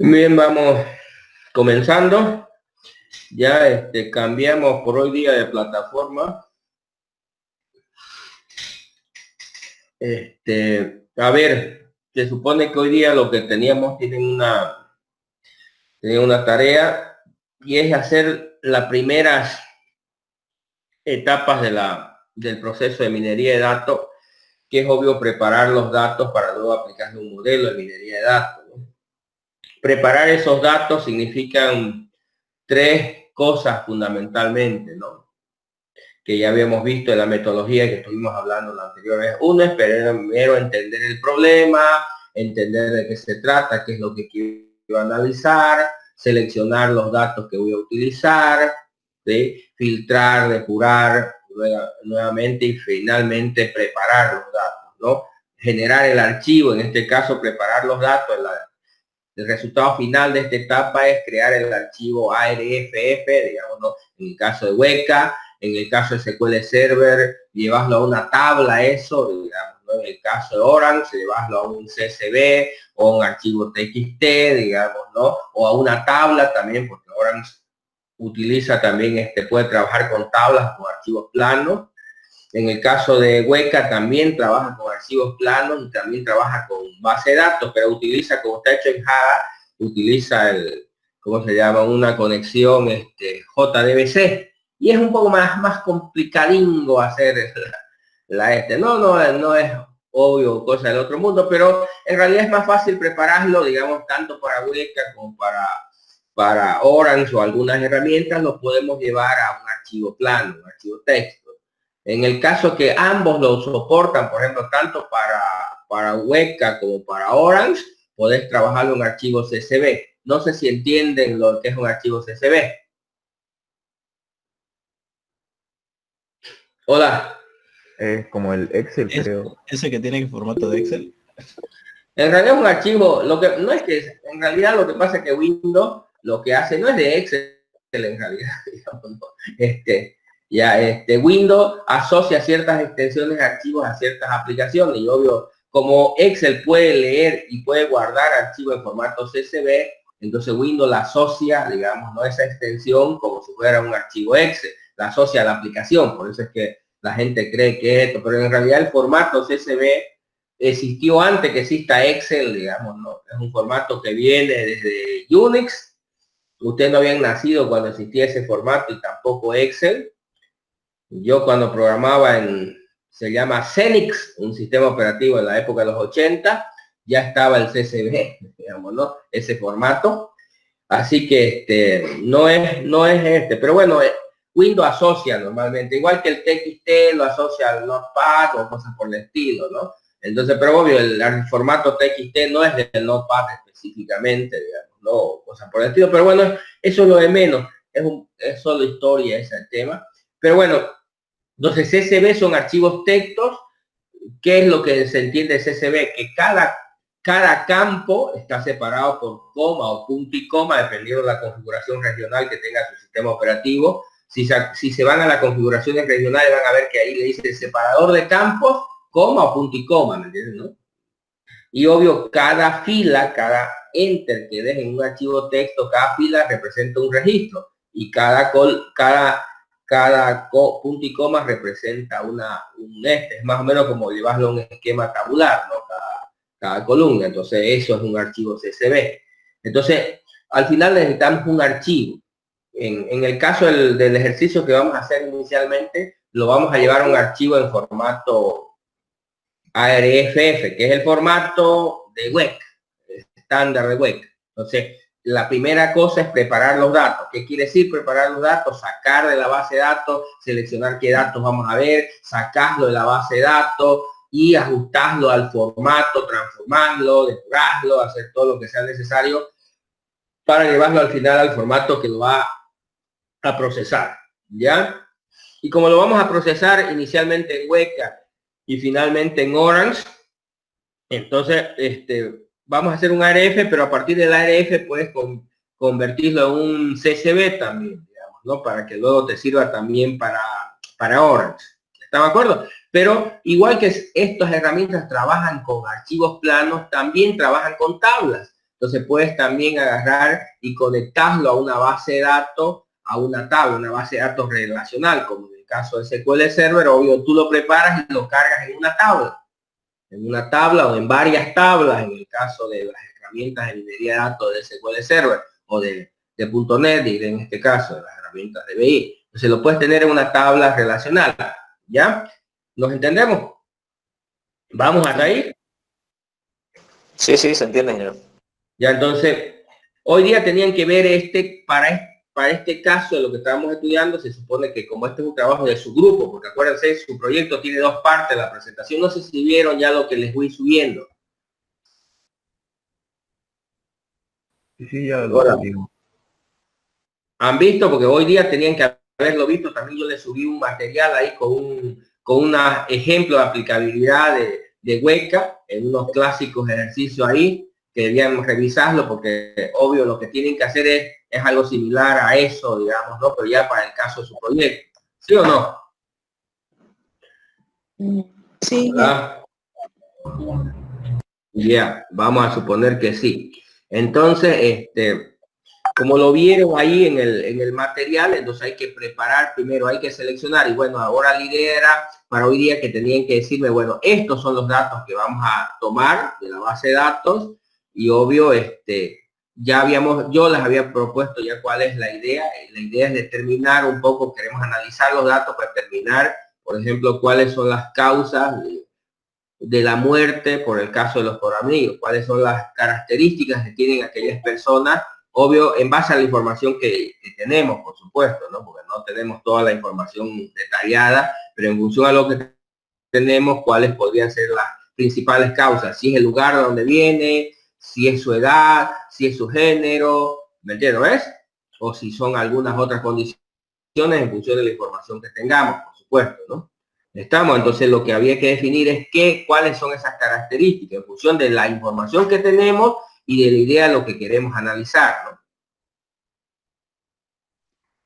Bien, vamos comenzando. Ya cambiamos por hoy día de plataforma. A ver, se supone que hoy día lo que teníamos tienen una tarea y es hacer las primeras etapas del proceso de minería de datos, que es obvio preparar los datos para luego aplicarle un modelo de minería de datos, ¿no? Preparar esos datos significan tres cosas fundamentalmente, ¿no? Que ya habíamos visto en la metodología que estuvimos hablando la anterior vez. Uno es primero entender el problema, entender de qué se trata, qué es lo que quiero analizar, seleccionar los datos que voy a utilizar, ¿sí? Filtrar, depurar nuevamente y finalmente preparar los datos, ¿no? Generar el archivo, en este caso preparar los datos. El resultado final de esta etapa es crear el archivo ARFF, digamos, ¿no? En el caso de Weka, en el caso de SQL Server, llevarlo a una tabla, eso, digamos, ¿no? En el caso de Orange, llevarlo a un CSV o un archivo TXT, digamos, ¿no? O a una tabla también, porque Orange utiliza también, puede trabajar con tablas, con archivos planos. En el caso de Weka también trabaja con archivos planos y también trabaja con base de datos, pero utiliza, como está hecho en Java, utiliza ¿cómo se llama? Una conexión JDBC. Y es un poco más complicadingo hacer no es obvio cosa del otro mundo, pero en realidad es más fácil prepararlo, digamos, tanto para Weka como para Orange o algunas herramientas, lo podemos llevar a un archivo plano, un archivo texto. En el caso que ambos lo soportan, por ejemplo, tanto para Weka como para Orange, podés trabajarlo en archivo CSV. No sé si entienden lo que es un archivo CSV. Hola. Como el Excel, creo. Ese que tiene formato de Excel. En realidad es un archivo, lo que no es que, en realidad lo que pasa es que Windows lo que hace no es de Excel en realidad, digamos, ¿no? Windows asocia ciertas extensiones de archivos a ciertas aplicaciones y obvio, como Excel puede leer y puede guardar archivos en formato CSV, entonces Windows la asocia, digamos, ¿no? Esa extensión como si fuera un archivo Excel, la asocia a la aplicación, por eso es que la gente cree que esto, pero en realidad el formato CSV existió antes que exista Excel, digamos, ¿no? Es un formato que viene desde Unix. Ustedes no habían nacido cuando existía ese formato y tampoco Excel. Yo cuando programaba se llama Xenix, un sistema operativo en la época de los 80, ya estaba el CSV, digamos, ¿no? Ese formato. Así que no es pero bueno, Windows asocia normalmente, igual que el TXT lo asocia al Notepad o cosas por el estilo, ¿no? Entonces, pero obvio, el formato TXT no es del Notepad específicamente, digamos, ¿no? Cosas por el estilo, pero bueno, eso es lo de menos, es solo historia ese tema. Pero bueno, entonces CSV son archivos textos. ¿Qué es lo que se entiende CSV? Que cada campo está separado por coma o punto y coma, dependiendo de la configuración regional que tenga su sistema operativo. Si se van a las configuraciones regionales, van a ver que ahí le dice separador de campos, coma o punto y coma, ¿me entiendes? ¿No? Y obvio, cada fila, cada enter que deje en un archivo texto, cada fila representa un registro y cada punto y coma representa es más o menos como llevarlo a un esquema tabular, ¿no? Cada columna. Entonces eso es un archivo CSV. Entonces, al final necesitamos un archivo. En el caso del ejercicio que vamos a hacer inicialmente, lo vamos a llevar a un archivo en formato ARFF, que es el formato de WEC, estándar de WEC. Entonces, la primera cosa es preparar los datos. ¿Qué quiere decir preparar los datos? Sacar de la base de datos, seleccionar qué datos vamos a ver, sacarlo de la base de datos y ajustarlo al formato, transformarlo, depurarlo, hacer todo lo que sea necesario para llevarlo al final al formato que lo va a procesar, ¿ya? Y como lo vamos a procesar inicialmente en Weka y finalmente en Orange, entonces vamos a hacer un ARF, pero a partir del ARF puedes convertirlo en un CSV también, digamos, ¿no? Para que luego te sirva también para Orange. ¿Están de acuerdo? Pero igual que estas herramientas trabajan con archivos planos, también trabajan con tablas. Entonces puedes también agarrar y conectarlo a una base de datos, a una tabla, una base de datos relacional, como en el caso de SQL Server. Obvio, tú lo preparas y lo cargas en una tabla o en varias tablas, en el caso de las herramientas de minería de datos de SQL Server o de .NET, y en este caso de las herramientas de BI. Entonces lo puedes tener en una tabla relacional, ¿ya? ¿Nos entendemos? ¿Vamos hasta ahí? Sí, sí, se entiende, señor. Ya, entonces, hoy día tenían que ver para este caso de lo que estábamos estudiando. Se supone que como este es un trabajo de su grupo, porque acuérdense, su proyecto tiene dos partes, la presentación. No sé si vieron ya lo que les voy subiendo. Sí, ya lo digo. Han visto, porque hoy día tenían que haberlo visto. También yo les subí un material ahí con un ejemplo de aplicabilidad de Weka en unos clásicos ejercicios ahí, que debían revisarlo, porque obvio lo que tienen que hacer es algo similar a eso, digamos, ¿no? Pero ya para el caso de su proyecto. ¿Sí o no? Sí. ¿Verdad? Ya, vamos a suponer que sí. Entonces, como lo vieron ahí en el material, entonces hay que preparar primero, hay que seleccionar. Y bueno, ahora la idea era para hoy día que tenían que decirme, bueno, estos son los datos que vamos a tomar de la base de datos. Y obvio, yo les había propuesto ya cuál es la idea. La idea es determinar un poco, queremos analizar los datos para determinar, por ejemplo, cuáles son las causas de la muerte por el caso de los coronavirus, cuáles son las características que tienen aquellas personas, obvio, en base a la información que tenemos, por supuesto, ¿no? Porque no tenemos toda la información detallada, pero en función a lo que tenemos, cuáles podrían ser las principales causas, si es el lugar donde viene, si es su edad, si es su género, ¿me entiendes? ¿Ves? O si son algunas otras condiciones en función de la información que tengamos, por supuesto, ¿no? Estamos, entonces lo que había que definir es cuáles son esas características en función de la información que tenemos y de la idea de lo que queremos analizar, ¿no?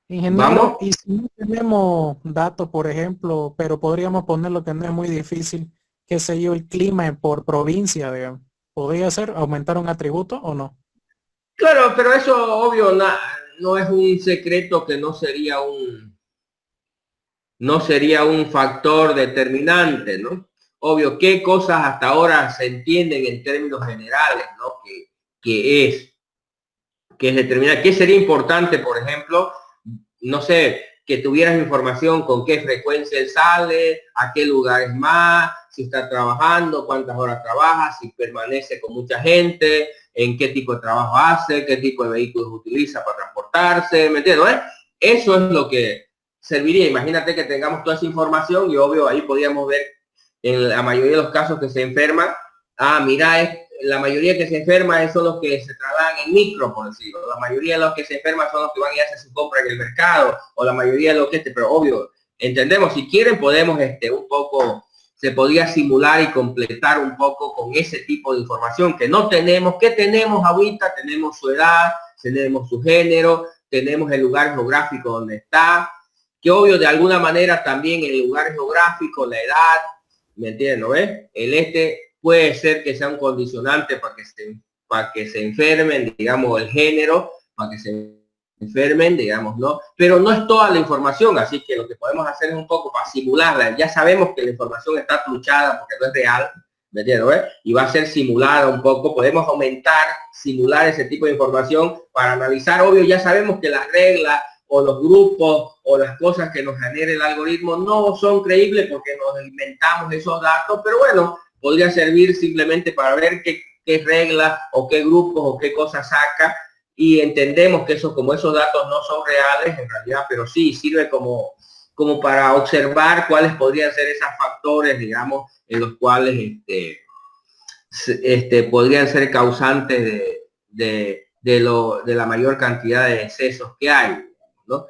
Ingeniero, ¿Vamos? y si no tenemos datos, por ejemplo, pero podríamos ponerlo que no es muy difícil, qué sé yo, el clima por provincia, digamos. ¿Podría ser aumentar un atributo o no? Claro, pero eso obvio no es un secreto, que no sería un factor determinante, ¿no? Obvio, qué cosas hasta ahora se entienden en términos generales, ¿no? Que es determinar, qué sería importante, por ejemplo, no sé, que tuvieras información con qué frecuencia él sale, a qué lugares más, si está trabajando, cuántas horas trabaja, si permanece con mucha gente, en qué tipo de trabajo hace, qué tipo de vehículos utiliza para transportarse, ¿me entiendes? Eso es lo que serviría. Imagínate que tengamos toda esa información y obvio ahí podríamos ver en la mayoría de los casos que se enferman, mira, la mayoría que se enferma son los que se trasladan en micro, por decirlo. La mayoría de los que se enferman son los que van y hacen su compra en el mercado, o la mayoría de los que pero obvio, entendemos, si quieren podemos un poco, se podría simular y completar un poco con ese tipo de información que no tenemos. ¿Qué tenemos ahorita? Tenemos su edad, tenemos su género, tenemos el lugar geográfico donde está, que obvio de alguna manera también el lugar geográfico, la edad, ¿me entiendes? ¿No ves? Puede ser que sea un condicionante para que se enfermen, digamos, el género, para que se enfermen, digamos, ¿no? Pero no es toda la información, así que lo que podemos hacer es un poco para simularla. Ya sabemos que la información está truchada porque no es real, ¿me entiendes? ¿No? Y va a ser simulada un poco. Podemos simular ese tipo de información para analizar. Obvio, ya sabemos que las reglas o los grupos o las cosas que nos genere el algoritmo no son creíbles porque nos inventamos esos datos, pero bueno, podría servir simplemente para ver qué reglas o qué grupos o qué cosas saca, y entendemos que como esos datos no son reales en realidad, pero sí sirve como para observar cuáles podrían ser esos factores, digamos, en los cuales podrían ser causantes de la mayor cantidad de decesos que hay, ¿no?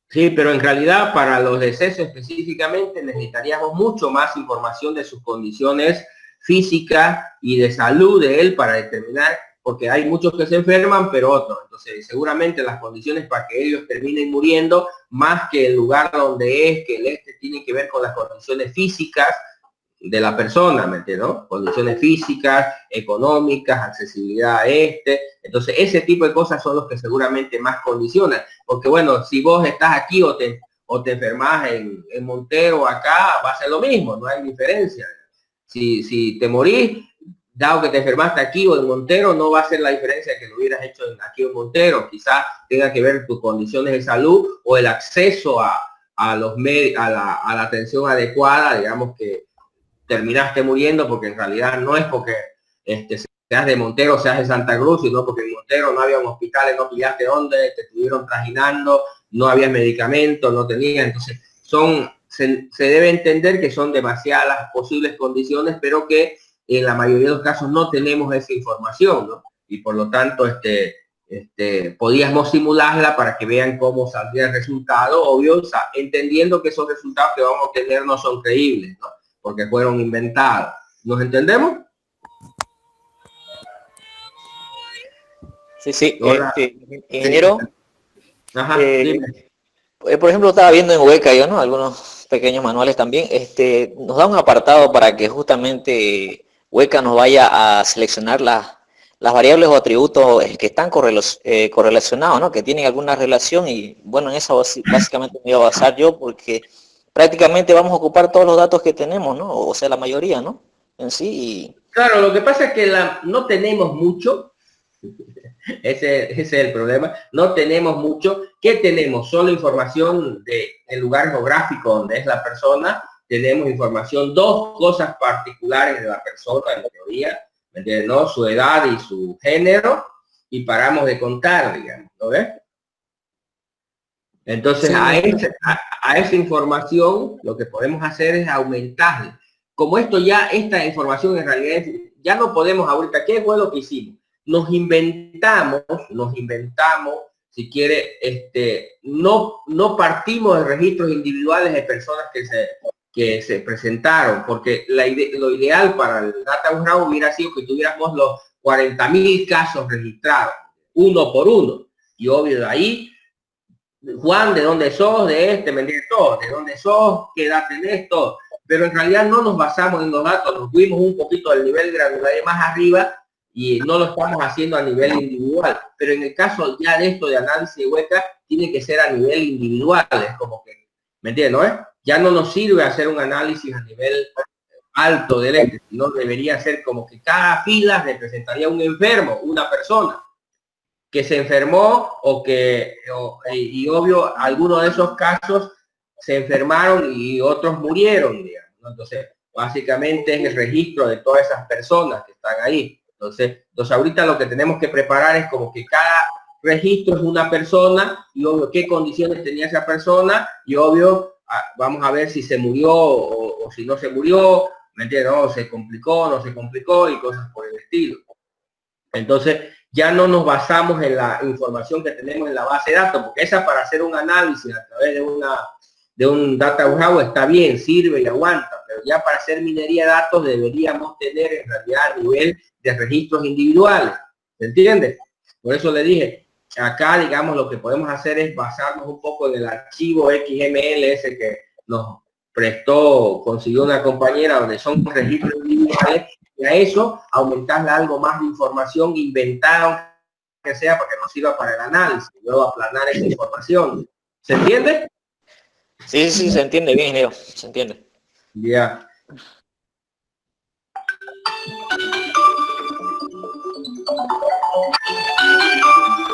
Sí, pero en realidad para los decesos específicamente necesitaríamos mucho más información de sus condiciones físicas y de salud de él para determinar, porque hay muchos que se enferman, pero otros. Entonces, seguramente las condiciones para que ellos terminen muriendo, más que el lugar donde es, que tiene que ver con las condiciones físicas, de la persona, ¿me entiendes? ¿No? Condiciones físicas, económicas, accesibilidad a entonces ese tipo de cosas son los que seguramente más condicionan, porque bueno, si vos estás aquí o te enfermas en Montero acá, va a ser lo mismo, no hay diferencia. Si te morís, dado que te enfermaste aquí o en Montero, no va a ser la diferencia que lo hubieras hecho aquí en Montero. Quizás tenga que ver tus condiciones de salud o el acceso a los a la atención adecuada, digamos que terminaste muriendo porque en realidad no es porque seas de Montero, seas de Santa Cruz, sino porque en Montero no había hospitales, no pillaste dónde, te estuvieron trajinando, no había medicamentos, no tenía, entonces se debe entender que son demasiadas posibles condiciones, pero que en la mayoría de los casos no tenemos esa información, ¿no? Y por lo tanto, podíamos simularla para que vean cómo saldría el resultado, obvio, entendiendo que esos resultados que vamos a obtener no son creíbles, ¿no? Porque fueron inventados. ¿Nos entendemos? Sí, sí, Hola. ingeniero. Ajá, dime. Por ejemplo, estaba viendo en Hueca yo, ¿no? Algunos pequeños manuales también. Nos da un apartado para que justamente Hueca nos vaya a seleccionar las variables o atributos que están correlacionados, ¿no? Que tienen alguna relación y bueno, en eso básicamente me iba a basar yo porque prácticamente vamos a ocupar todos los datos que tenemos, ¿no? O sea, la mayoría, ¿no? En sí. Claro, lo que pasa es que no tenemos mucho. Ese es el problema. No tenemos mucho. ¿Qué tenemos? Solo información del lugar geográfico donde es la persona. Tenemos información, dos cosas particulares de la persona, en teoría, ¿me entiendes? ¿No? Su edad y su género, y paramos de contar, digamos, ¿no ves? Entonces, Sí, a esa información lo que podemos hacer es aumentarle. Como esta información en realidad ya no podemos ahorita, ¿qué fue lo que hicimos? Nos inventamos, si quiere, no partimos de registros individuales de personas que se presentaron, porque lo ideal para el Data Warehouse hubiera sido que tuviéramos los 40.000 casos registrados, uno por uno. Y obvio, de ahí Juan, ¿de dónde sos? ¿me entiendes? Todo, ¿de dónde sos? ¿Qué edad tenés? Todo. Pero en realidad no nos basamos en los datos, nos fuimos un poquito del nivel granular más arriba y no lo estamos haciendo a nivel individual. Pero en el caso ya de esto de análisis de huecas, tiene que ser a nivel individual, es como que, ¿me entiendes? ¿No? Ya no nos sirve hacer un análisis a nivel alto del sino debería ser como que cada fila representaría un enfermo, una persona que se enfermó y obvio, algunos de esos casos se enfermaron y otros murieron, digamos, ¿no? Entonces, básicamente es el registro de todas esas personas que están ahí. Entonces ahorita lo que tenemos que preparar es como que cada registro es una persona y obvio qué condiciones tenía esa persona y obvio vamos a ver si se murió o si no se murió, ¿me entiendes? No, se complicó, no se complicó y cosas por el estilo. Entonces, ya no nos basamos en la información que tenemos en la base de datos, porque esa para hacer un análisis a través de un data warehouse está bien, sirve y aguanta, pero ya para hacer minería de datos deberíamos tener en realidad a nivel de registros individuales, ¿se entiende? Por eso le dije, acá digamos lo que podemos hacer es basarnos un poco en el archivo XML ese que nos consiguió una compañera donde son registros individuales y a eso aumentarle algo más de información, inventar que sea para que nos sirva para el análisis, luego aplanar esa información. ¿Se entiende? Sí, sí, se entiende bien, Leo, se entiende. Ya.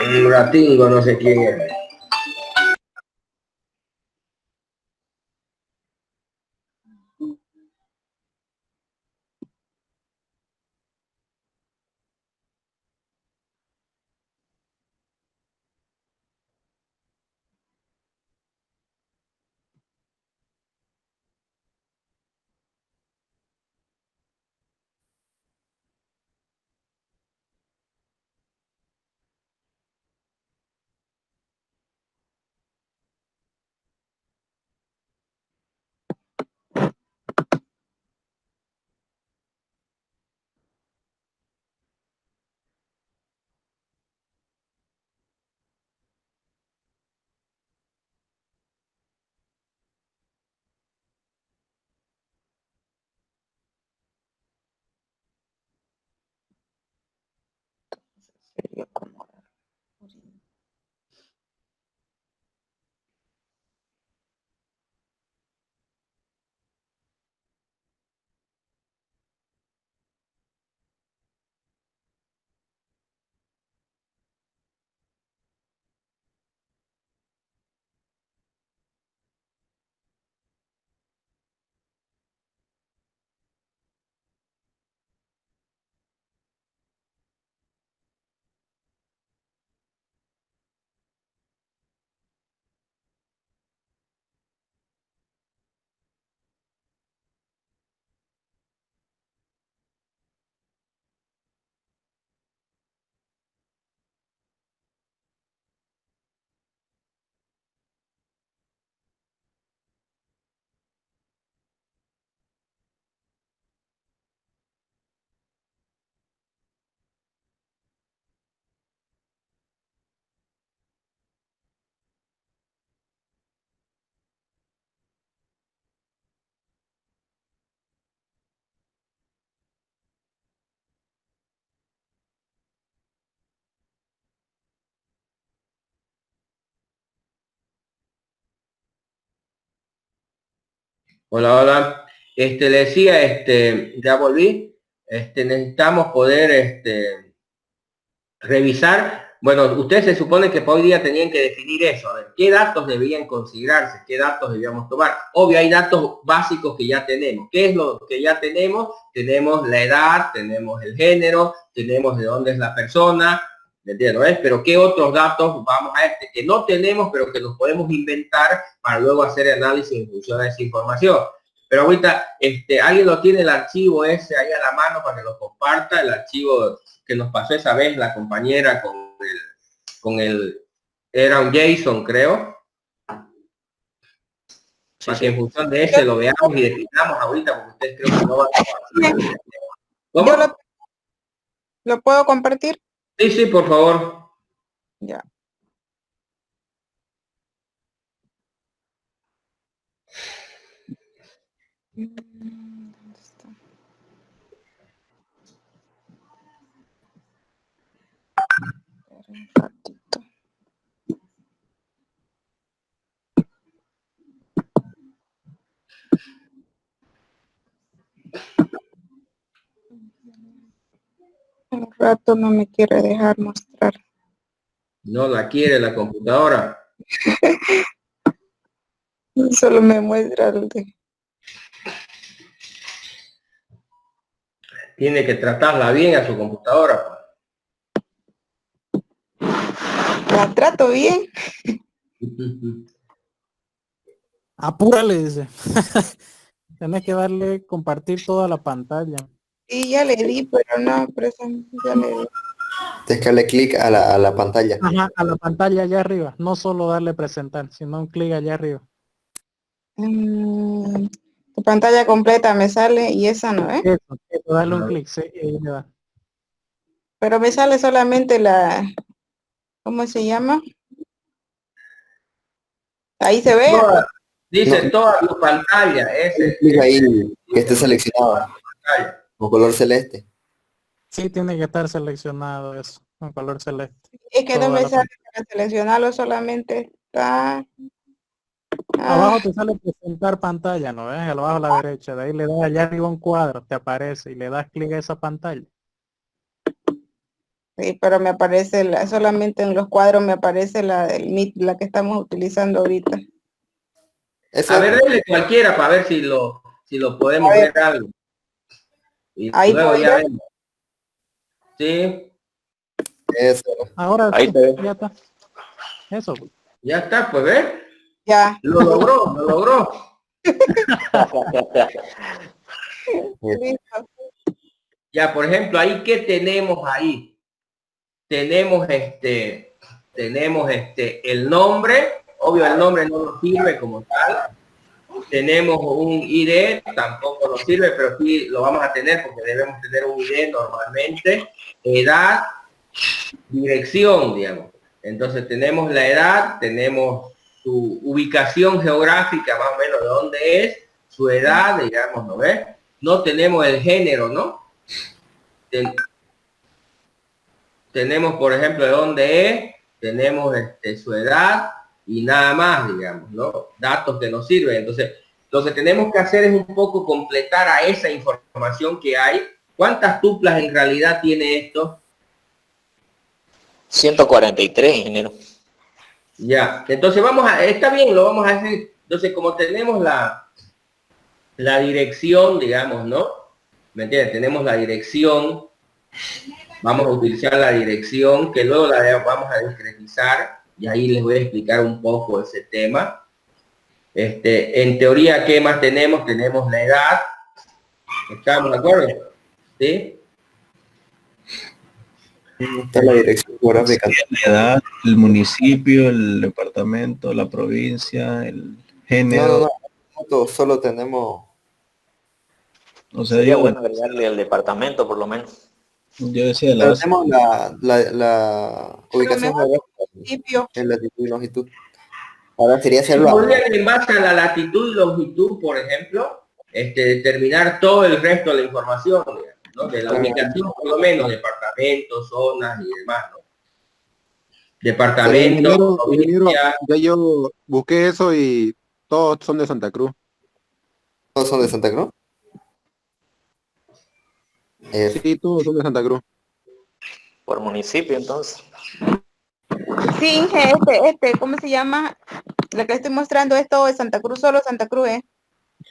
Un ratingo, no sé quién es. Hola, hola. Le decía, ya volví. Necesitamos poder, revisar. Bueno, ustedes se supone que hoy día tenían que definir eso, a ver, qué datos debían considerarse, qué datos debíamos tomar. Obvio, hay datos básicos que ya tenemos. ¿Qué es lo que ya tenemos? Tenemos la edad, tenemos el género, tenemos de dónde es la persona, ¿me entiendes? Pero ¿qué otros datos vamos a que no tenemos, pero que nos podemos inventar para luego hacer análisis en función de esa información? Pero ahorita, alguien lo tiene el archivo ese ahí a la mano para que lo comparta, el archivo que nos pasó esa vez la compañera era un JSON, creo, para que en función de ese lo veamos y definamos ahorita, porque ustedes creo que no van a... ¿Cómo? Yo lo puedo compartir. Sí, sí, por favor. Ya. ¿Dónde está? Un ratito. Un rato no me quiere dejar mostrar. No la quiere la computadora. Solo me muestra el de... Tiene que tratarla bien a su computadora. La trato bien. Apúrale, dice. Tienes que darle compartir toda la pantalla. Sí, ya le di, pero no, ya le di. Tienes que darle clic a la pantalla. Ajá, a la pantalla allá arriba. No solo darle presentar, sino un clic allá arriba. Tu pantalla completa me sale y esa no, ¿eh? Eso, darle un clic, sí, y ahí le da. Pero me sale solamente la... ¿Cómo se llama? Ahí se ve. Dice toda tu pantalla. Ese. Clic ahí que esté seleccionado con color celeste. Sí, tiene que estar seleccionado eso, con color celeste. Es que no Toda me la sale para seleccionarlo, solamente está... Abajo te sale presentar pantalla, ¿no ves? Abajo a la derecha, de ahí le das allá arriba un cuadro, te aparece y le das clic a esa pantalla. Sí, pero me aparece solamente en los cuadros me aparece la del Meet, la que estamos utilizando ahorita. Eso A ver, denle cualquiera para ver si lo podemos ver algo. Y Ahí luego puedo ya ver. vemos. Sí, eso. Ahora Ahí sí, te ve. ya está. Eso. ya está, pues ver. Ya. Lo logró. Listo. Ya, por ejemplo, ahí, ¿qué tenemos ahí? Tenemos el nombre, obvio el nombre no nos sirve como tal. Tenemos un ID, tampoco nos sirve, pero sí lo vamos a tener porque debemos tener un ID normalmente. Edad, dirección, digamos. Entonces tenemos la edad, tenemos su ubicación geográfica, más o menos de dónde es, su edad, digamos, ¿no ves? No tenemos el género, ¿no? Tenemos, por ejemplo, de dónde es, tenemos su edad y nada más, digamos, ¿no? Datos que nos sirven. Entonces, lo que tenemos que hacer es un poco completar a esa información que hay. ¿Cuántas tuplas en realidad tiene esto? 143, ingeniero. Ya, entonces está bien, lo vamos a hacer. Entonces, como tenemos la dirección, digamos, ¿no? ¿Me entiendes? Tenemos la dirección, vamos a utilizar la dirección, que luego la vamos a discretizar, y ahí les voy a explicar un poco ese tema. En teoría, ¿qué más tenemos? Tenemos la edad. ¿Estamos de acuerdo? ¿Sí? Está la dirección geográfica. La edad, el municipio, el departamento, la provincia, el género. No, solo tenemos... O sea, Sería digo, bueno agregarle el departamento por lo menos. yo decía Pero la tenemos la ubicación geográfica en latitud y longitud. Ahora sería hacerlo Podrían, en base a la latitud y longitud, por ejemplo, determinar todo el resto de la información, ¿no? De la ubicación, por lo menos, departamentos, zonas y demás, ¿no? Departamento, ingeniero, ya yo busqué eso y todos son de Santa Cruz. ¿Todos son de Santa Cruz? Sí, todos son de Santa Cruz. Por municipio, entonces. Sí, Inge, ¿cómo se llama? La que estoy mostrando es todo de Santa Cruz, solo Santa Cruz, ¿eh?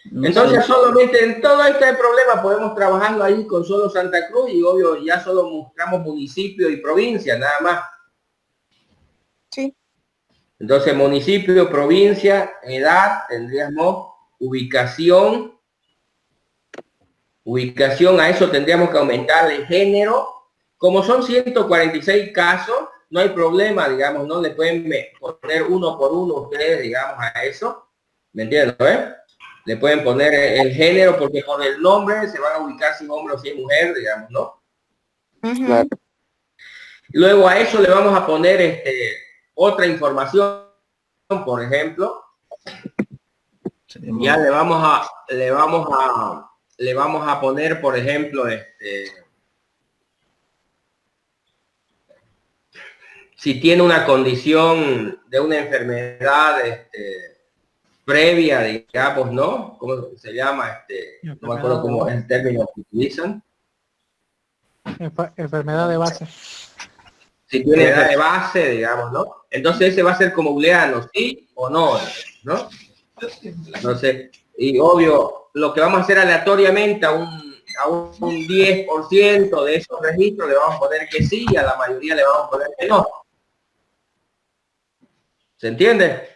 Entonces solamente en todo este problema podemos trabajarlo ahí con solo Santa Cruz y obvio ya solo mostramos municipio y provincia, nada más. Sí. Entonces municipio, provincia, edad, tendríamos ubicación, a eso tendríamos que aumentar el género. Como son 146 casos, no hay problema, digamos, no le pueden poner uno por uno ustedes, digamos, a eso, ¿me entienden? Le pueden poner el género porque por el nombre se van a ubicar si hombre o si mujer, digamos, ¿no? Claro. Luego a eso le vamos a poner otra información, por ejemplo. Ya le vamos a poner, por ejemplo, si tiene una condición de una enfermedad previa, digamos, ¿no? ¿Cómo se llama? No me acuerdo cómo es el término que utilizan. Enfermedad de base. Si tiene enfermedad de base, digamos, ¿no? Entonces ese va a ser como booleano, sí o no, ¿no? Entonces, y obvio, lo que vamos a hacer aleatoriamente a un 10% de esos registros le vamos a poner que sí y a la mayoría le vamos a poner que no. ¿Se entiende?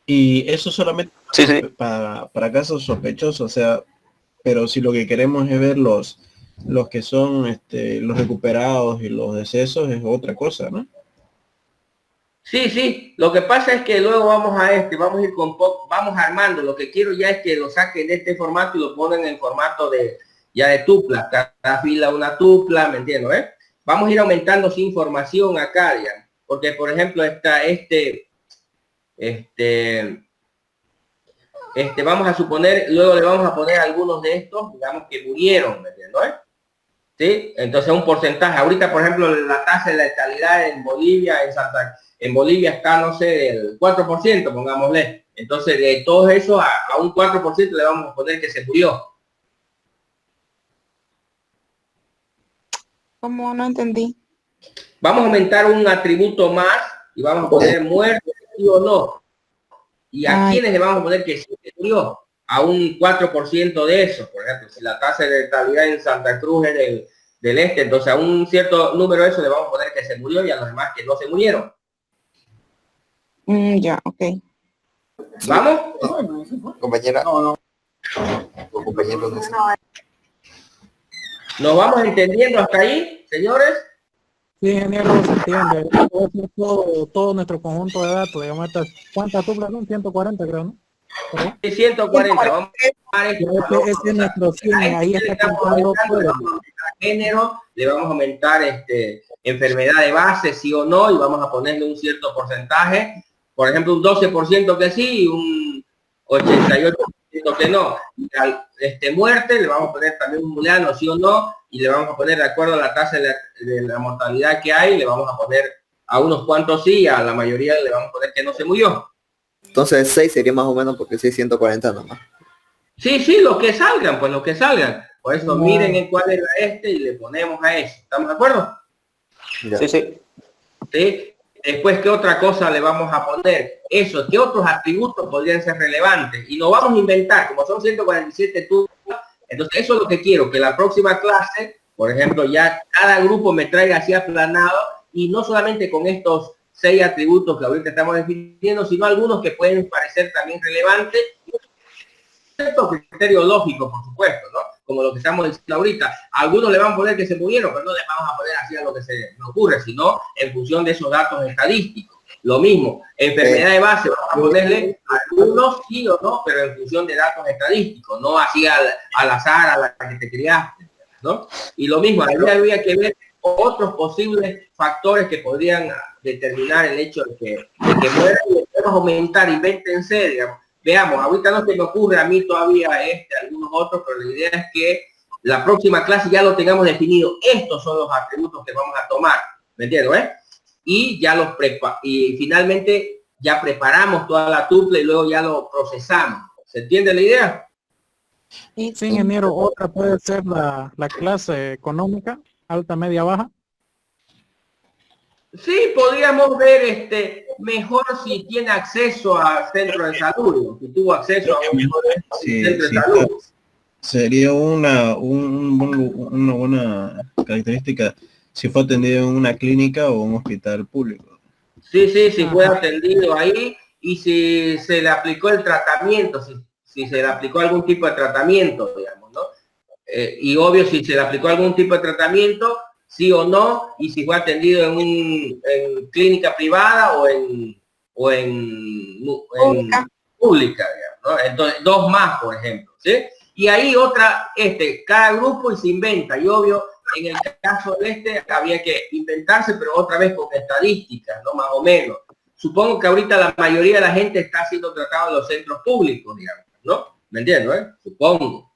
Y eso solamente Sí, sí. para casos sospechosos, o sea, pero si lo que queremos es ver los que son los recuperados y los decesos es otra cosa, ¿no? Sí, lo que pasa es que luego vamos a vamos a ir vamos armando. Lo que quiero ya es que lo saquen de este formato y lo ponen en formato de tupla, cada fila una tupla, ¿me entiendes? Vamos a ir aumentando su información acá, digamos, porque por ejemplo está vamos a suponer, luego le vamos a poner algunos de estos, digamos, que murieron, ¿me entiendes? ¿Sí? Entonces un porcentaje. Ahorita, por ejemplo, la tasa de letalidad en Bolivia, en Bolivia está, no sé, del 4%, pongámosle. Entonces, de todo eso a un 4% le vamos a poner que se murió. ¿Cómo? No entendí. Vamos a aumentar un atributo más y vamos a poner muerte, sí o no. ¿Y a quiénes le vamos a poner que se murió? A un 4% de eso. Por ejemplo, si la tasa de letalidad en Santa Cruz es del entonces a un cierto número de eso le vamos a poner que se murió y a los demás que no se murieron. Ya, ok. ¿Vamos? Compañera. No. Compañeros. ¿Nos vamos entendiendo hasta ahí, señores? Sí, ingeniero, se entiende. Todo nuestro conjunto de datos, digamos, ¿cuántas tuplas son? 140, creo, ¿no? ¿Pero? 140, vamos a ese es nuestro 100, ahí está contando todo. Género, le vamos a aumentar enfermedad de base, sí o no, y vamos a ponerle un cierto porcentaje, por ejemplo, un 12% que sí y un 88% que no. Muerte, le vamos a poner también un booleano, sí o no, y le vamos a poner de acuerdo a la tasa de la mortalidad que hay, le vamos a poner a unos cuantos sí, a la mayoría le vamos a poner que no se murió. Entonces 6 sería más o menos porque 640 nomás. Sí, los que salgan, pues los que salgan. Por eso miren en cuál era y le ponemos a eso. ¿Estamos de acuerdo? Ya. Sí. ¿Sí? Después, ¿qué otra cosa le vamos a poner? Eso, ¿qué otros atributos podrían ser relevantes? Y no vamos a inventar, como son 147 tuplas, entonces eso es lo que quiero, que la próxima clase, por ejemplo, ya cada grupo me traiga así aplanado, y no solamente con estos 6 atributos que ahorita estamos definiendo, sino algunos que pueden parecer también relevantes, cierto criterio lógico, por supuesto, ¿no? Como lo que estamos diciendo ahorita. Algunos le van a poner que se murieron, pero no le vamos a poner así a lo que se nos ocurre, sino en función de esos datos estadísticos. Lo mismo, enfermedad de base, vamos a ponerle algunos sí o no, pero en función de datos estadísticos, no así al azar, a la que te criaste, ¿no? Y lo mismo, ahí habría que ver otros posibles factores que podrían determinar el hecho de que mueran, y podemos aumentar, invéntense, digamos. Veamos, ahorita no se me ocurre a mí todavía algunos otros, pero la idea es que la próxima clase ya lo tengamos definido. Estos son los atributos que vamos a tomar, ¿me entiendes? Y ya finalmente ya preparamos toda la tupla y luego ya lo procesamos. ¿Se entiende la idea? Sí, ingeniero, otra puede ser la clase económica, alta, media, baja. Sí, podríamos ver mejor si tiene acceso al centro de salud, si tuvo acceso a un centro de salud. Sería una buena característica si fue atendido en una clínica o un hospital público. Sí, si fue atendido ahí y si se le aplicó el tratamiento, si se le aplicó algún tipo de tratamiento, digamos, ¿no? Y obvio, si se le aplicó algún tipo de tratamiento, sí o no, y si fue atendido en clínica privada o en pública, digamos, ¿no? Entonces, 2 más, por ejemplo, ¿sí? Y ahí otra, cada grupo y se inventa, y obvio, en el caso de había que inventarse, pero otra vez con estadísticas, ¿no? Más o menos. Supongo que ahorita la mayoría de la gente está siendo tratada en los centros públicos, digamos, ¿no? ¿Me entiendo, Supongo.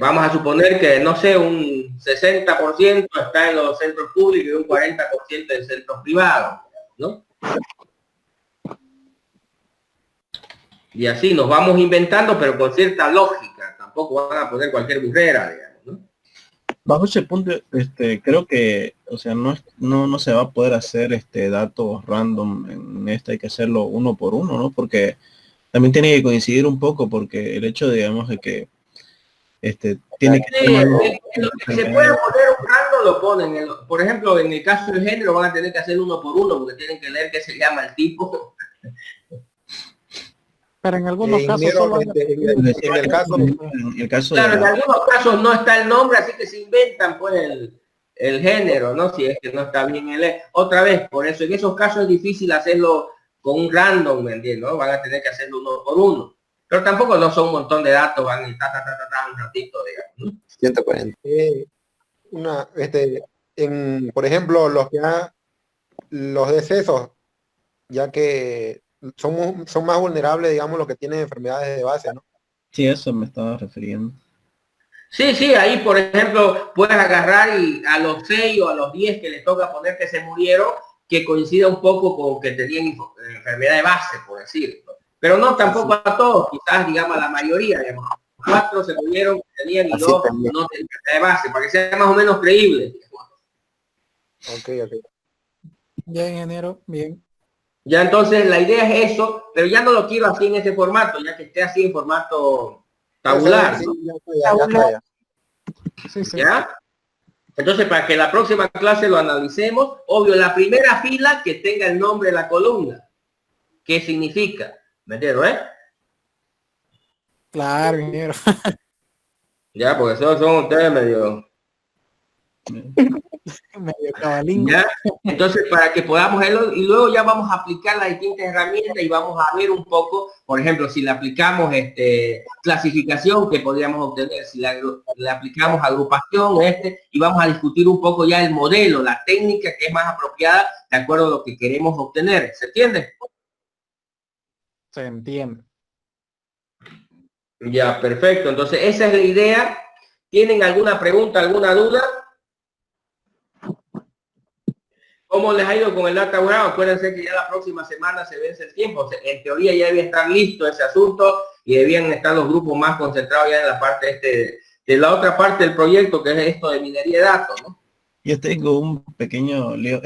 Vamos a suponer que, no sé, un 60% está en los centros públicos y un 40% en centros privados, ¿no? Y así nos vamos inventando, pero con cierta lógica. Tampoco van a poner cualquier burrera, digamos, ¿no? Bajo ese punto, creo que, o sea, no se va a poder hacer datos random en hay que hacerlo uno por uno, ¿no? Porque también tiene que coincidir un poco, porque el hecho, digamos, de que tiene que sí, se puede poner un random, lo ponen. Por ejemplo, en el caso del género van a tener que hacer uno por uno, porque tienen que leer qué se llama el tipo. Pero en algunos casos solo en el caso claro, en algunos casos no está el nombre, así que se inventan pues el género, ¿no? Si es que no está bien otra vez, por eso en esos casos es difícil hacerlo con un random, ¿me entiendes? ¿No? Van a tener que hacerlo uno por uno. Pero tampoco no son un montón de datos, van y un ratito, digamos, ¿no? 140. Por ejemplo, los decesos, ya que son más vulnerables, digamos, los que tienen enfermedades de base, ¿no? Sí, eso me estaba refiriendo. Sí, ahí por ejemplo puedes agarrar y a los 6 o a los 10 que les toca poner que se murieron, que coincida un poco con que tenían enfermedad de base, por decirlo. Pero no tampoco a todos, quizás digamos a la mayoría, digamos. 4 se murieron que tenían y 2 no tenían enfermedad de base, para que sea más o menos creíble. Ok. Bien, ingeniero, bien. Ya entonces la idea es eso, pero ya no lo quiero así en ese formato, ya que esté así en formato tabular, ¿no? Sí. ¿Ya? Entonces, para que la próxima clase lo analicemos, obvio, la primera fila que tenga el nombre de la columna. ¿Qué significa? ¿Me entiendo, Claro, ingeniero. Ya, porque son ustedes medio cabalín. ¿Ya? Entonces, para que podamos verlo, y luego ya vamos a aplicar las distintas herramientas y vamos a ver un poco, por ejemplo, si le aplicamos clasificación que podríamos obtener, si le aplicamos agrupación, y vamos a discutir un poco ya el modelo, la técnica que es más apropiada de acuerdo a lo que queremos obtener. ¿Se entiende? Se entiende. Ya, perfecto. Entonces, esa es la idea. ¿Tienen alguna pregunta, alguna duda? ¿Cómo les ha ido con el data warehouse? Acuérdense que ya la próxima semana se vence el tiempo. O sea, en teoría ya debía estar listo ese asunto y debían estar los grupos más concentrados ya en la parte de la otra parte del proyecto, que es esto de minería de datos, ¿no? Yo tengo un pequeño lío,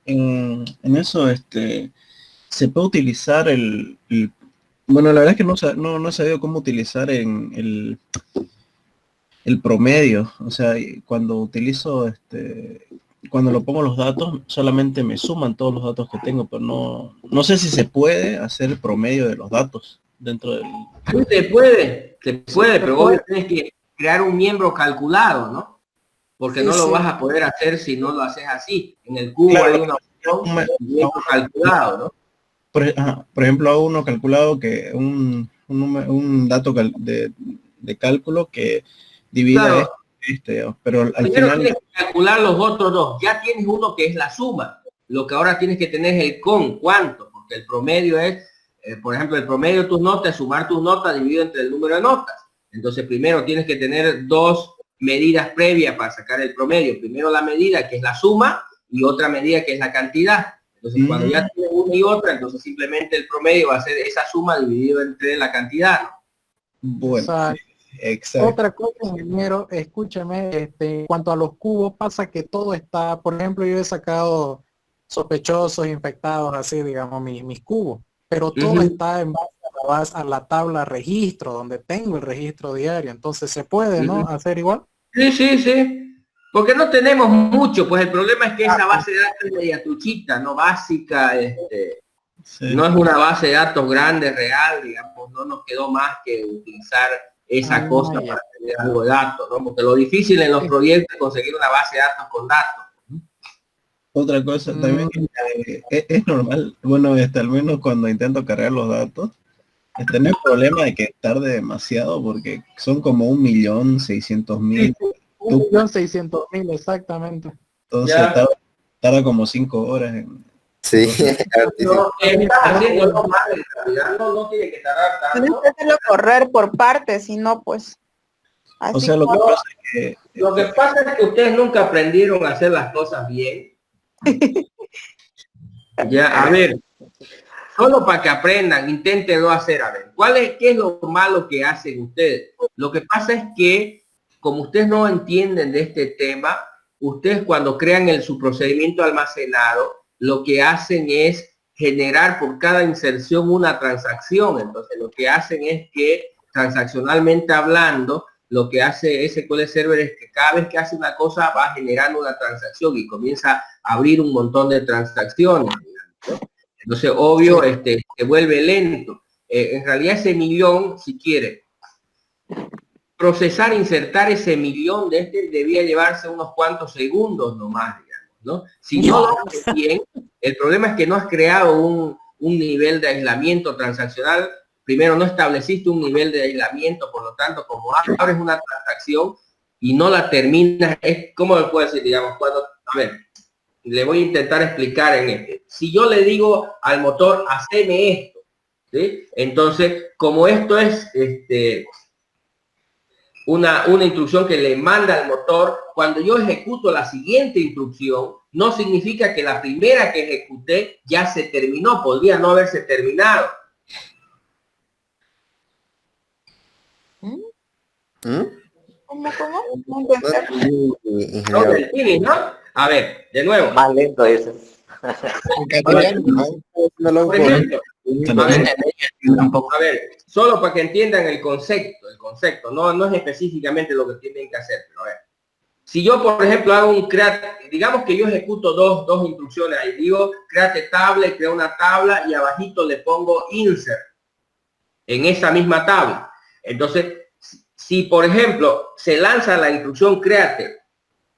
en eso, se puede utilizar bueno, la verdad es que no he sabido cómo utilizar en el promedio, o sea, cuando utilizo, cuando lo pongo los datos, solamente me suman todos los datos que tengo, pero no sé si se puede hacer el promedio de los datos dentro del... Sí, se puede, pero vos tienes que crear un miembro calculado, ¿no? Porque no lo vas a poder hacer si no lo haces así. En el cubo Claro, hay una opción miembro calculado, ¿no? Por ejemplo, hago uno calculado que un dato de cálculo que divida pero al Primero final tienes que calcular los otros dos. Ya tienes uno que es la suma. Lo que ahora tienes que tener es el cuánto, porque el promedio es, por ejemplo, el promedio de tus notas, sumar tus notas dividido entre el número de notas. Entonces, primero tienes que tener 2 medidas previas para sacar el promedio. Primero la medida que es la suma y otra medida que es la cantidad. Entonces, cuando ya tiene una y otra, entonces simplemente el promedio va a ser esa suma dividido entre la cantidad, ¿no? Bueno, exacto. Otra cosa, ingeniero, escúcheme, en cuanto a los cubos, pasa que todo está, por ejemplo, yo he sacado sospechosos, infectados, así, digamos, mis cubos, pero todo está en base a la tabla registro, donde tengo el registro diario, entonces se puede, ¿no? Hacer igual. Sí, sí, sí. Porque no tenemos mucho, pues el problema es que esa base de datos es media truchita, no básica, no es una base de datos grande, real, digamos, no nos quedó más que utilizar esa cosa para tener algo de datos, ¿no? Porque lo difícil en los proyectos es conseguir una base de datos con datos. Otra cosa también es normal, bueno, al menos cuando intento cargar los datos, tener el problema de que tarde demasiado porque son como 1.600.000. 1.600.000, exactamente. Entonces tarda como 5 horas en... Sí. No, estás haciendo mal, en realidad no tiene que tardar tanto. Tienes que hacerlo correr por partes, si no, pues... Así O sea, lo que pasa es que ustedes nunca aprendieron a hacer las cosas bien. Ya, a ver, solo para que aprendan, inténtenlo hacer, a ver, ¿qué es lo malo que hacen ustedes? Lo que pasa es que, como ustedes no entienden de este tema, ustedes cuando crean su procedimiento almacenado, lo que hacen es generar por cada inserción una transacción. Entonces, lo que hacen es que, transaccionalmente hablando, lo que hace SQL Server es que cada vez que hace una cosa va generando una transacción y comienza a abrir un montón de transacciones, ¿no? Entonces, obvio, se vuelve lento. En realidad ese millón, si quiere, procesar, insertar ese millón debía llevarse unos cuantos segundos nomás, digamos, ¿no? Si no lo haces bien, el problema es que no has creado un nivel de aislamiento transaccional. Primero, no estableciste un nivel de aislamiento, por lo tanto, como abres una transacción y no la terminas, ¿cómo le puedo decir? Digamos, a ver, le voy a intentar explicar en si yo le digo al motor, haceme esto, ¿sí? Entonces, como esto es una instrucción que le manda al motor, cuando yo ejecuto la siguiente instrucción, no significa que la primera que ejecuté ya se terminó, podría no haberse terminado. ¿Cómo? ¿No? A ver, de nuevo. Más lento ese. Por ejemplo, a ver, solo para que entiendan el concepto, no es específicamente lo que tienen que hacer, pero a ver. Si yo, por ejemplo, hago un create, digamos que yo ejecuto dos instrucciones ahí, digo create tabla y creo una tabla y abajito le pongo insert en esa misma tabla. Entonces, si por ejemplo se lanza la instrucción create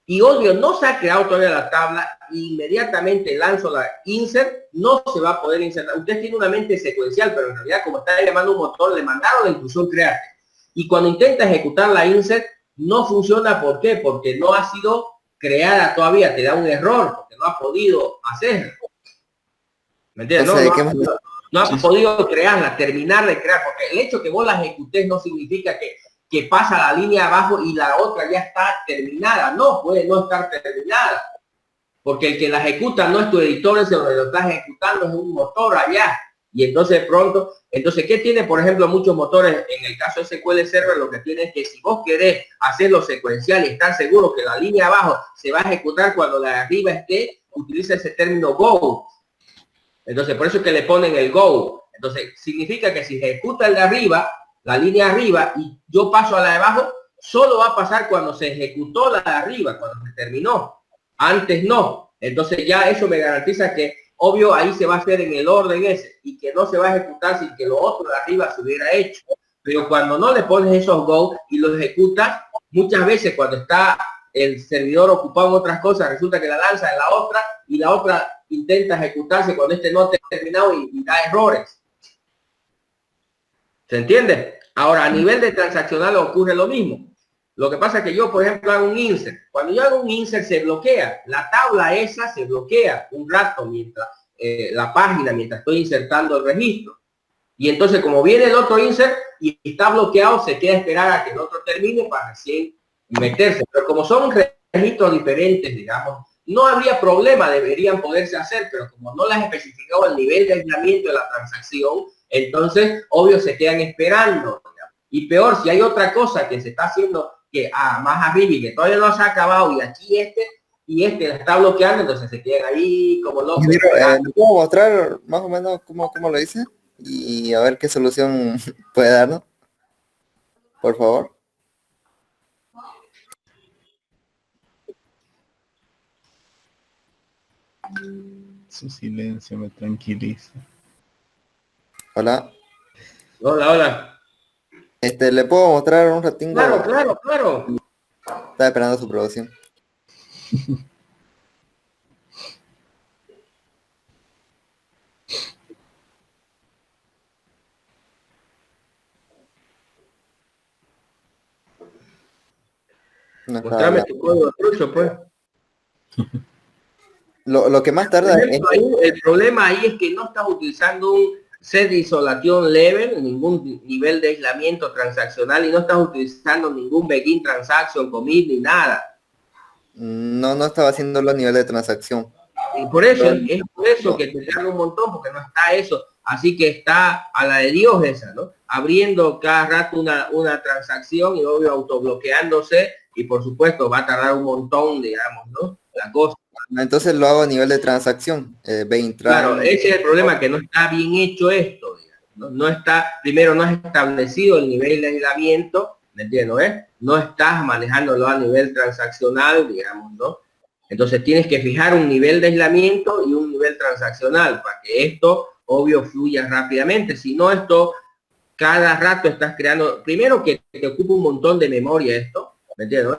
y obvio no se ha creado todavía la tabla, inmediatamente lanzo la insert, no se va a poder insertar. Usted tiene una mente secuencial, pero en realidad como está llamando un motor, le mandaron la instrucción create. Y cuando intenta ejecutar la insert, no funciona. ¿Por qué? Porque no ha sido creada todavía, te da un error, porque no ha podido hacerlo. ¿Me entiendes? No ha podido crearla, terminar de crear, porque el hecho que vos la ejecutés no significa que pasa la línea abajo y la otra ya está terminada. No, puede no estar terminada. Porque el que la ejecuta no es tu editor, sino que lo estás ejecutando es un motor allá. Y entonces pronto, ¿qué tiene, por ejemplo, muchos motores? En el caso de SQL Server, lo que tiene es que si vos querés hacerlo secuencial y estar seguro que la línea abajo se va a ejecutar cuando la de arriba esté, utiliza ese término go. Entonces, por eso es que le ponen el go. Entonces, significa que si ejecuta el de arriba, la línea arriba, y yo paso a la de abajo, solo va a pasar cuando se ejecutó la de arriba, cuando se terminó. Antes no. Entonces ya eso me garantiza que, obvio, ahí se va a hacer en el orden ese, y que no se va a ejecutar sin que lo otro de arriba se hubiera hecho. Pero cuando no le pones esos go y lo ejecutas, muchas veces cuando está el servidor ocupado en otras cosas, resulta que la lanza en la otra, y la otra intenta ejecutarse cuando no ha terminado y da errores. ¿Se entiende? Ahora, a nivel de transaccional ocurre lo mismo. Lo que pasa es que yo, por ejemplo, hago un insert. Cuando yo hago un insert se bloquea. La tabla esa se bloquea un rato mientras la página, mientras estoy insertando el registro. Y entonces, como viene el otro insert y está bloqueado, se queda a esperar a que el otro termine para recién meterse. Pero como son registros diferentes, digamos, no habría problema, deberían poderse hacer, pero como no las especificado el nivel de aislamiento de la transacción, entonces, obvio, se quedan esperando. Y peor, si hay otra cosa que se está haciendo, que más arriba y que todavía no se ha acabado, y aquí este la está bloqueando, entonces se quedan ahí como locos. ¿Me puedo mostrar más o menos cómo lo hice? Y a ver qué solución puede darnos, por favor. Su silencio me tranquiliza. Hola. Hola. ¿Le puedo mostrar un ratingo? Claro. Estaba esperando su producción. No mostrame tu código trucho, pues. Lo que más tarda es... El problema ahí es que no estás utilizando un set de isolación level, ningún nivel de aislamiento transaccional, y no estás utilizando ningún begin transaction, commit, ni nada. No estaba haciendo los niveles de transacción. Y por eso, es por eso que te tarda un montón, porque no está eso. Así que está a la de Dios esa, ¿no? Abriendo cada rato una transacción y obvio autobloqueándose, y por supuesto va a tardar un montón, digamos, ¿no? La cosa. Entonces lo hago a nivel de transacción. Claro, ese es el problema, que no está bien hecho esto, digamos, ¿no? Primero no has establecido el nivel de aislamiento, ¿me entiendes? No estás manejándolo a nivel transaccional, digamos, ¿no? Entonces tienes que fijar un nivel de aislamiento y un nivel transaccional para que esto, obvio, fluya rápidamente. Si no, esto cada rato estás creando, primero que te ocupa un montón de memoria esto, ¿me entiendes?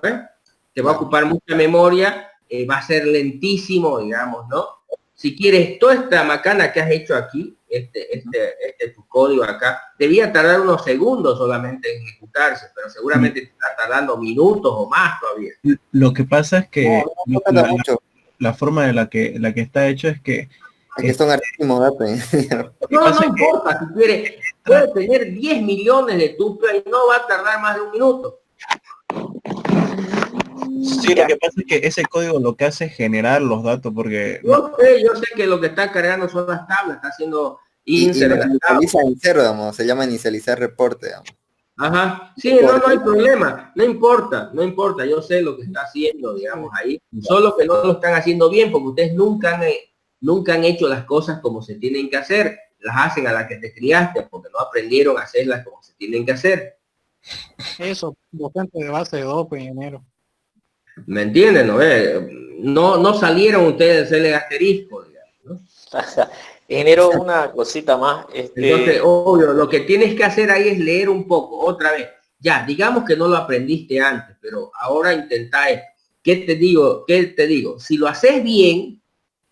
Te va a ocupar mucha memoria, va a ser lentísimo, digamos, ¿no? Si quieres, toda esta macana que has hecho aquí, tu código acá, debía tardar unos segundos solamente en ejecutarse, pero seguramente te está tardando minutos o más todavía. Lo que pasa es que la forma de la que está hecho es que... son archivos datos. No importa, si quieres, puedes tener 10 millones de tuplas y no va a tardar más de un minuto. Sí, lo que pasa es que ese código lo que hace es generar los datos, porque... Yo sé que lo que está cargando son las tablas, está haciendo insert. Digamos, se llama inicializar reporte, digamos. Ajá, sí, no hay problema, no importa, yo sé lo que está haciendo, digamos, ahí, solo que no lo están haciendo bien, porque ustedes nunca han hecho las cosas como se tienen que hacer, las hacen a las que te criaste, porque no aprendieron a hacerlas como se tienen que hacer. Eso, docente de base de 2, ingeniero. ¿Me entienden? No salieron ustedes del el asterisco, digamos, ¿no? Ingeniero, una cosita más. Entonces, obvio, lo que tienes que hacer ahí es leer un poco, otra vez. Ya, digamos que no lo aprendiste antes, pero ahora intenta esto. ¿Qué te digo? Si lo haces bien,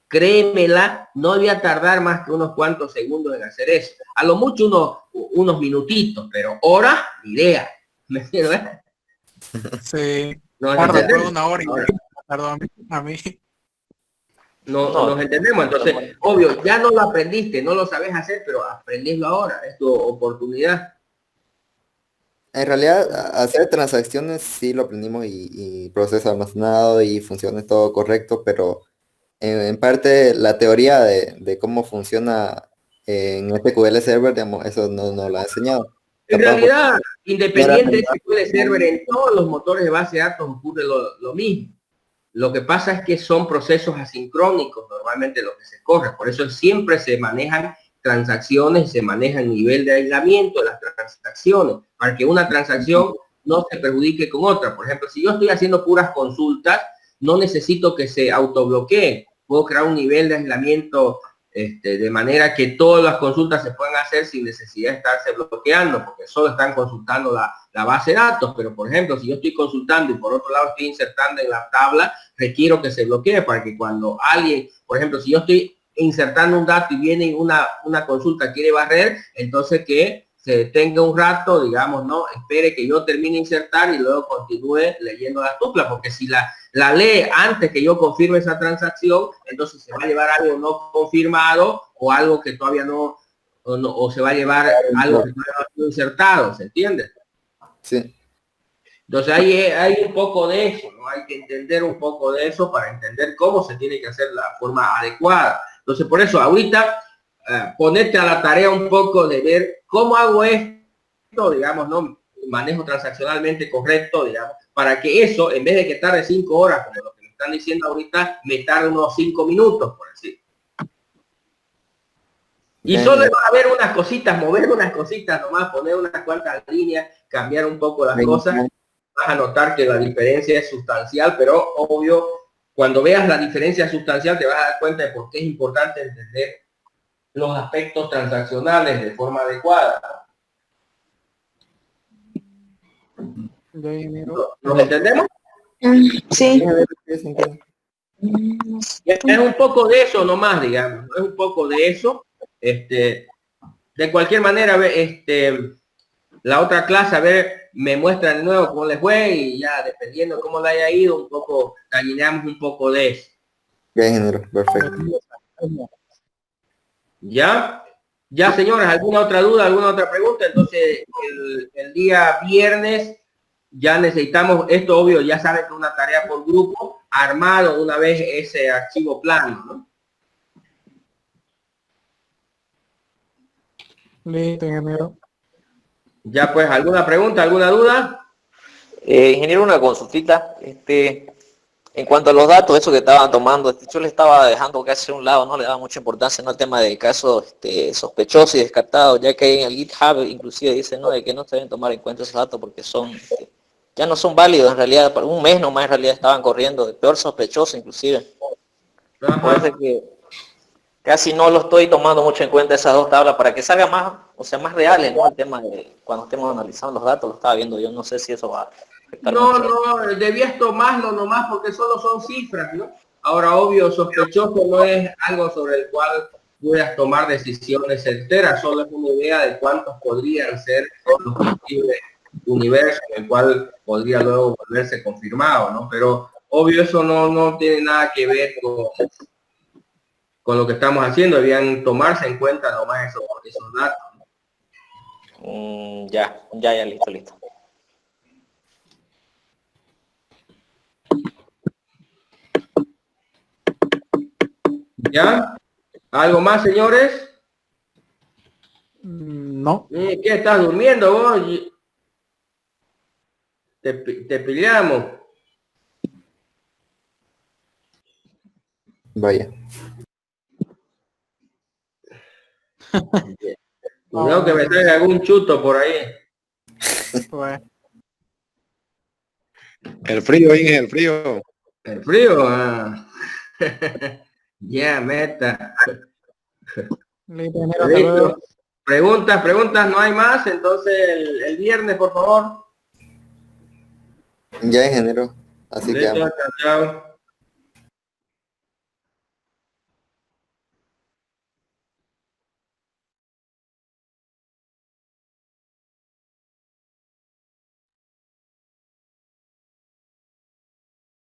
créemela, no voy a tardar más que unos cuantos segundos en hacer eso. A lo mucho unos minutitos, pero horas, ni idea. ¿Me entiendes? Sí. Nos entendemos. Una hora y perdón, a mí. Nos entendemos, entonces, obvio, ya no lo aprendiste, no lo sabes hacer, pero aprendeslo ahora, es tu oportunidad. En realidad, hacer transacciones sí lo aprendimos y proceso almacenado y funciona todo correcto, pero en parte la teoría de cómo funciona en SQL Server, digamos, eso no lo ha enseñado. En realidad, independiente de SQL Server, en todos los motores de base de datos ocurre lo mismo. Lo que pasa es que son procesos asincrónicos normalmente lo que se corre, por eso siempre se manejan transacciones, se maneja el nivel de aislamiento de las transacciones, para que una transacción no se perjudique con otra. Por ejemplo, si yo estoy haciendo puras consultas, no necesito que se autobloqueen, puedo crear un nivel de aislamiento de manera que todas las consultas se puedan hacer sin necesidad de estarse bloqueando, porque solo están consultando la base de datos. Pero, por ejemplo, si yo estoy consultando y por otro lado estoy insertando en la tabla, requiero que se bloquee para que cuando alguien, por ejemplo, si yo estoy insertando un dato y viene una consulta, quiere barrer, entonces que se detenga un rato, digamos, no, espere que yo termine de insertar y luego continúe leyendo la tupla, porque si la lee antes que yo confirme esa transacción, entonces se va a llevar algo no confirmado o algo que todavía o se va a llevar algo que todavía no ha sido insertado, ¿se entiende? Sí. Entonces hay un poco de eso, ¿no? Hay que entender un poco de eso para entender cómo se tiene que hacer la forma adecuada. Entonces, por eso, ahorita, ponerte a la tarea un poco de ver cómo hago esto, digamos, ¿no? Manejo transaccionalmente correcto, digamos, para que eso, en vez de que tarde 5 horas, como lo que me están diciendo ahorita, me tarde unos 5 minutos, por decir. Y solo va a haber unas cositas, mover unas cositas nomás, poner unas cuantas líneas, cambiar un poco las cosas. Vas a notar que la diferencia es sustancial, pero obvio, cuando veas la diferencia sustancial te vas a dar cuenta de por qué es importante entender los aspectos transaccionales de forma adecuada. ¿Nos entendemos? Sí. Es un poco de eso nomás, digamos, es un poco de eso. De cualquier manera, la otra clase, a ver, me muestra de nuevo cómo les fue y ya, dependiendo de cómo le haya ido, un poco, caminamos un poco de eso. Ya, ingeniero, perfecto. ¿Ya? Ya, señores, ¿alguna otra duda, alguna otra pregunta? Entonces, el día viernes ya necesitamos, esto obvio, ya saben que es una tarea por grupo, armado una vez ese archivo plano, ¿no? Listo, ingeniero. Ya, pues, ¿alguna pregunta, alguna duda? Ingeniero, una consultita. En cuanto a los datos, eso que estaban tomando, yo le estaba dejando casi a un lado, no le daba mucha importancia, ¿no? El tema de casos sospechosos y descartados, ya que en el GitHub inclusive dice, ¿no? De que no se deben tomar en cuenta esos datos porque son, ya no son válidos en realidad, por un mes nomás en realidad estaban corriendo, de peor sospechoso inclusive. Parece que casi no lo estoy tomando mucho en cuenta esas dos tablas para que salga más, o sea, más reales, ¿no? El tema de cuando estemos analizando los datos, lo estaba viendo yo, no sé si eso va a afectar mucho. No, debías tomarlo nomás porque solo son cifras, ¿no? Ahora, obvio, sospechoso no es algo sobre el cual puedas tomar decisiones enteras, solo es una idea de cuántos podrían ser los posibles universos en el cual podría luego volverse confirmado, ¿no? Pero obvio eso no tiene nada que ver con lo que estamos haciendo, debían tomarse en cuenta nomás esos datos. Ya, listo. ¿Ya? ¿Algo más, señores? No. ¿Qué estás durmiendo vos? Te pillamos. Vaya. Cuidado que me traiga algún chuto por ahí. Pues, El frío, Inge, el frío. El frío. Ah. Ya, meta. listo, ingeniero, hasta luego. Preguntas, no hay más. Entonces el viernes, por favor. Ya, ingeniero. Así que Listo, chao.